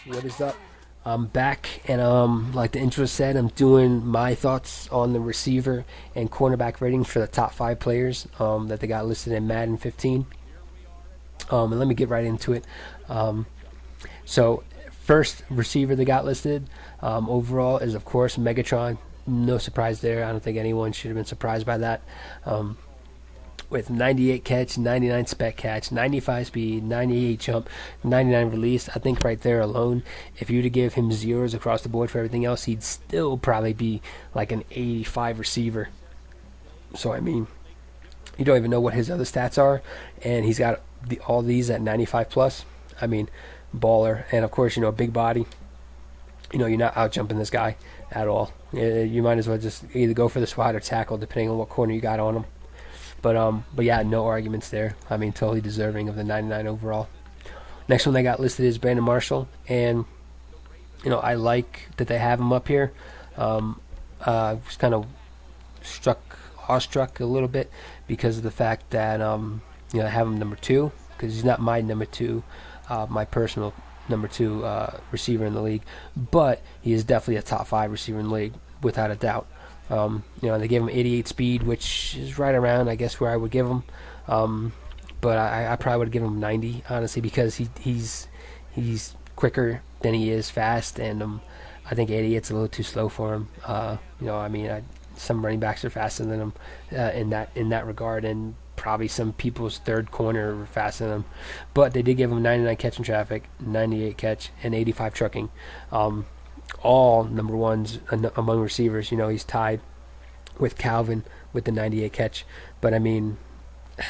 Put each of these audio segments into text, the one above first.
What is up? I'm back, and like the intro said, I'm doing my thoughts on the receiver and cornerback ratings for the top 5 players that they got listed in Madden 15. And let me get right into it. Um, so, first receiver they got listed overall is, of course, Megatron. No surprise there. I don't think anyone should have been surprised by that. Um, with 98 catch, 99 spec catch, 95 speed, 98 jump, 99 release. I think right there alone, if you were to give him zeros across the board for everything else, he'd still probably be like an 85 receiver. So, I mean, you don't even know what his other stats are, and he's got all these at 95 plus. I mean, baller. And, of course, big body. You're not out jumping this guy at all. You might as well just either go for the swat or tackle, depending on what corner you got on him. But yeah, no arguments there. I mean, totally deserving of the 99 overall. Next one they got listed is Brandon Marshall, and I like that they have him up here. Was kind of awestruck a little bit because of the fact that I have him number 2, because he's not my number 2, my personal number 2 receiver in the league, but he is definitely a top 5 receiver in the league without a doubt. They gave him 88 speed, which is right around, I guess, where I would give him. But I probably would give him 90, honestly, because he's quicker than he is fast, and I think 88's a little too slow for him. Some running backs are faster than him in that regard, and probably some people's third corner are faster than him. But they did give him 99 catch in traffic, 98 catch, and 85 trucking. All number ones among receivers. He's tied with Calvin with the 98 catch. But I mean,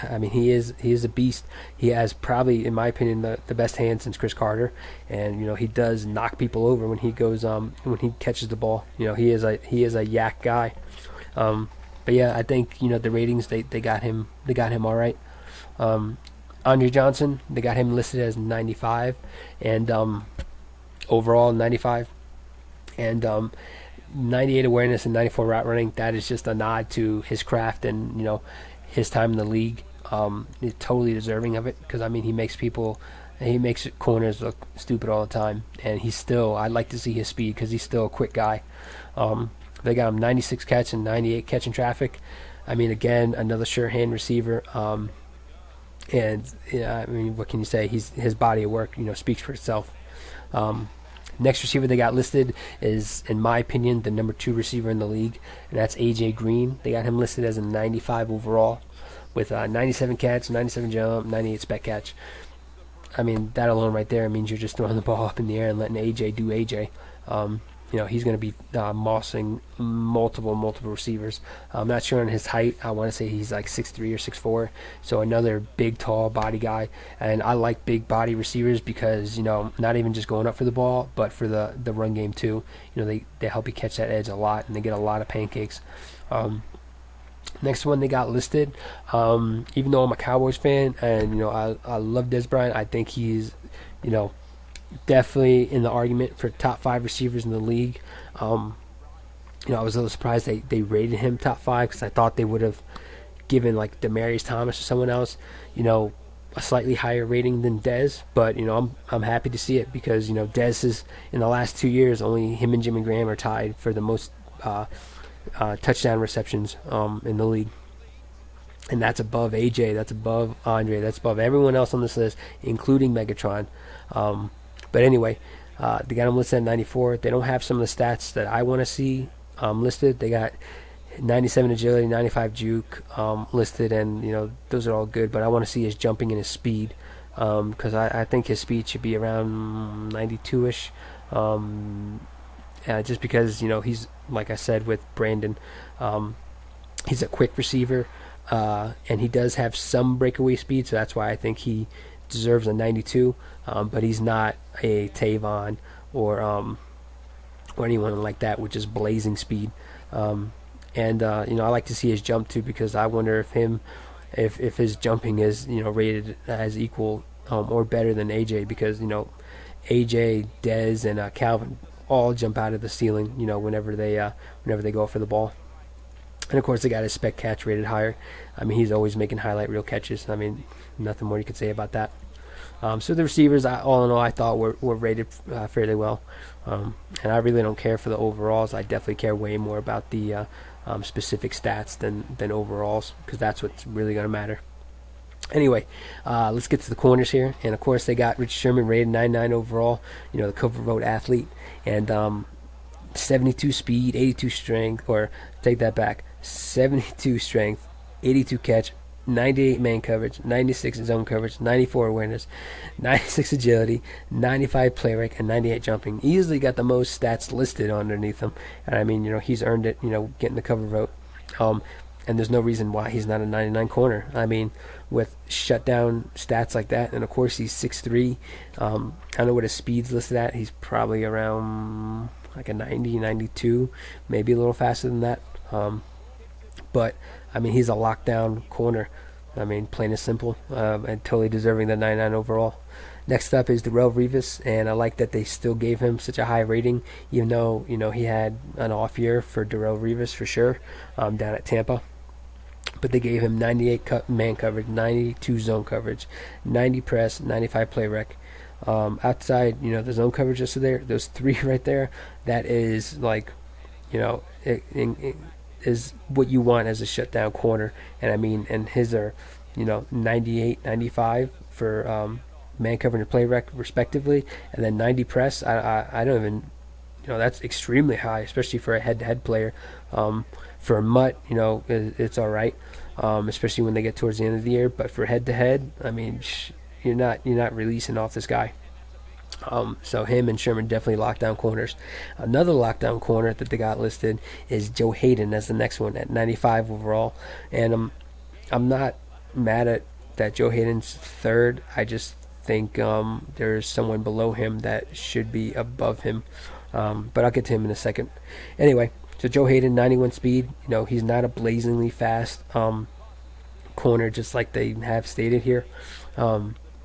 he is a beast. He has probably, in my opinion, the best hands since Chris Carter, and he does knock people over when he goes when he catches the ball. He is a yak guy. But yeah, I think the ratings they got him all right. Andre Johnson, they got him listed as 95, and overall 95. And 98 awareness and 94 route running, that is just a nod to his craft and his time in the league. He's totally deserving of it, because he makes corners look stupid all the time, and I'd like to see his speed, because he's still a quick guy. They got him 96 catch and 98 catch in traffic. Again, another sure hand receiver. What can you say? His body of work speaks for itself. Next receiver they got listed is, in my opinion, the number 2 receiver in the league, and that's AJ Green. They got him listed as a 95 overall, with 97 catch, 97 jump, 98 spec catch. That alone right there means you're just throwing the ball up in the air and letting AJ do AJ. He's going to be mossing multiple receivers. I'm not sure on his height. I want to say he's like 6'3" or 6'4", so another big, tall body guy. And I like big body receivers because, not even just going up for the ball, but for the run game too. They help you catch that edge a lot, and they get a lot of pancakes. Next one they got listed, even though I'm a Cowboys fan, and I love Dez Bryant, I think he's definitely in the argument for top 5 receivers in the league. I was a little surprised they rated him top 5, because I thought they would have given like Demaryius Thomas or someone else, a slightly higher rating than Dez. But I'm happy to see it, because Dez is, in the last 2 years, only him and Jimmy Graham are tied for the most touchdown receptions in the league. And that's above AJ, that's above Andre, that's above everyone else on this list, including Megatron. But anyway, they got him listed at 94. They don't have some of the stats that I want to see listed. They got 97 agility, 95 juke listed, and those are all good. But I want to see his jumping and his speed, because I think his speed should be around 92ish. Just because he's, like I said with Brandon, he's a quick receiver, and he does have some breakaway speed, so that's why I think he deserves a 92. But he's not a Tavon or anyone like that with just blazing speed. I like to see his jump too, because I wonder if his jumping is rated as equal or better than AJ, because AJ, Dez, and Calvin all jump out of the ceiling whenever they go for the ball. And of course they got his spec catch rated higher. He's always making highlight reel catches. Nothing more you could say about that. So the receivers, all in all, I thought were rated fairly well. And I really don't care for the overalls. I definitely care way more about the specific stats than overalls, because that's what's really going to matter. Anyway, let's get to the corners here. And of course, they got Richard Sherman rated 99 overall, the cover vote athlete, and 72 speed, 82 strength, or take that back, 72 strength, 82 catch, 98 man coverage, 96 zone coverage, 94 awareness, 96 agility, 95 play rec, and 98 jumping. Easily got the most stats listed underneath him. And I mean, he's earned it, getting the cover vote. And there's no reason why he's not a 99 corner. I mean, with shutdown stats like that, and of course he's 6'3". I don't know what his speed's listed at. He's probably around like a 90, 92, maybe a little faster than that. But I mean, he's a lockdown corner. I mean, plain and simple, and totally deserving the 99 overall. Next up is Darrell Revis, and I like that they still gave him such a high rating, even though he had an off year for Darrell Revis for sure, down at Tampa. But they gave him 98 man coverage, 92 zone coverage, 90 press, 95 play rec. Outside, the zone coverage is there. Those three right there, that is like, it is what you want as a shutdown corner. And I mean, and his are, 98, 95 for man coverage and play rec respectively, and then 90 press. I don't even, that's extremely high, especially for a head-to-head player. For a mutt, it's all right, especially when they get towards the end of the year. But for head-to-head, I mean, you're not releasing off this guy. So him and Sherman definitely lockdown corners. Another lockdown corner that they got listed is Joe Hayden as the next one at 95 overall. And I'm not mad at that Joe Hayden's third. I just think there's someone below him that should be above him. But I'll get to him in a second. Anyway, so Joe Hayden, 91 speed. He's not a blazingly fast corner, just like they have stated here.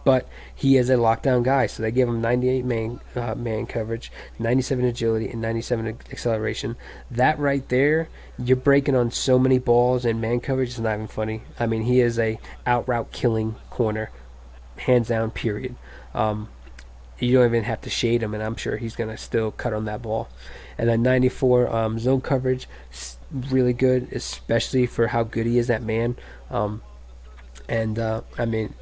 But he is a lockdown guy, so they give him 98 man coverage, 97 agility, and 97 acceleration. That right there, you're breaking on so many balls, and man coverage is not even funny. I mean, he is a out route killing corner, hands down, period. You don't even have to shade him, and I'm sure he's going to still cut on that ball. And then 94 zone coverage, really good, especially for how good he is at man. I mean,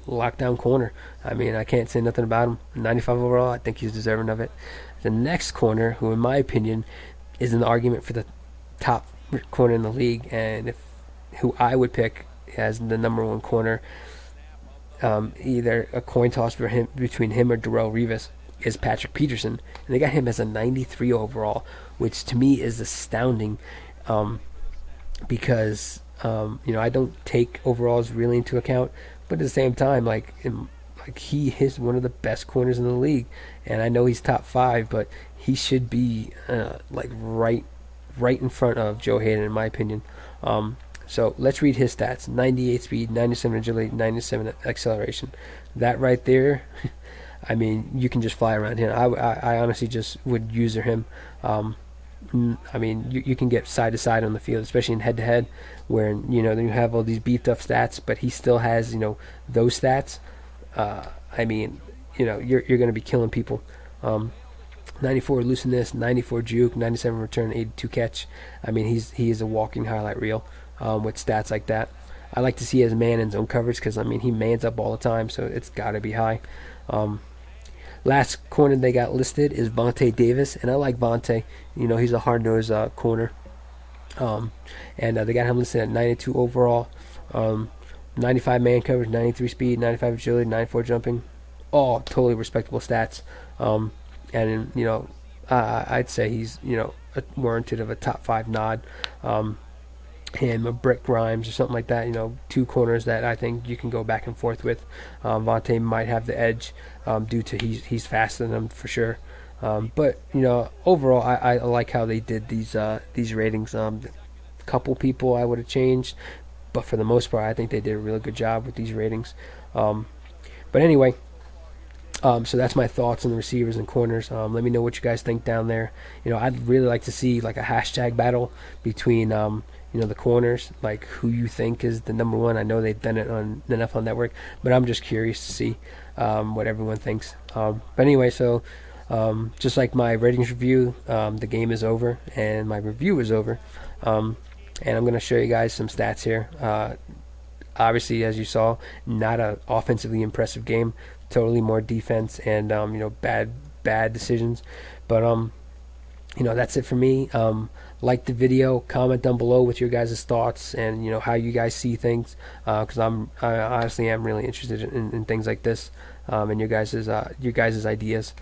lockdown corner. I mean, I can't say nothing about him. 95 overall, I think he's deserving of it. The next corner, who in my opinion is an argument for the top corner in the league, and who I would pick as the number one corner, either a coin toss between him or Darrell Revis, is Patrick Peterson. And they got him as a 93 overall, which to me is astounding, because I don't take overalls really into account, but at the same time, like he is one of the best corners in the league, and I know he's top 5, but he should be right in front of Joe Hayden, in my opinion. So let's read his stats: 98 speed, 97 agility, 97 acceleration. That right there, I mean, you can just fly around him. I honestly just would user him. I mean, you can get side to side on the field, especially in head to head, where you have all these beefed up stats, but he still has those stats. I mean, you're going to be killing people. 94 looseness, 94 juke, 97 return, 82 catch. I mean, he is a walking highlight reel with stats like that. I like to see his man and zone coverage, because I mean, he mans up all the time, so it's got to be high. Last corner they got listed is Vontae Davis, and I like Vontae. He's a hard-nosed corner. And they got him listed at 92 overall, 95 man coverage, 93 speed, 95 agility, 94 jumping. All totally respectable stats. And I'd say he's warranted of a top 5 nod. Him, a Brick Grimes or something like that. Two corners that I think you can go back and forth with. Vontae might have the edge due to he's faster than him for sure. But overall, I like how they did these ratings. A couple people I would have changed, but for the most part, I think they did a really good job with these ratings. But anyway, so that's my thoughts on the receivers and corners. Let me know what you guys think down there. I'd really like to see like a hashtag battle between the corners, like who you think is the number one. I know they've done it on the NFL Network, but I'm just curious to see what everyone thinks. But anyway, so just like my ratings review, the game is over and my review is over. And I'm going to show you guys some stats here. Obviously, as you saw, not an offensively impressive game. Totally more defense and bad decisions. But that's it for me. Like the video, comment down below with your guys' thoughts and how you guys see things. Because I honestly am really interested in things like this and your guys' ideas.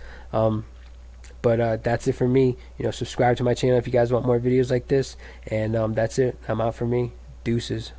But that's it for me. Subscribe to my channel if you guys want more videos like this. And that's it. I'm out for me. Deuces.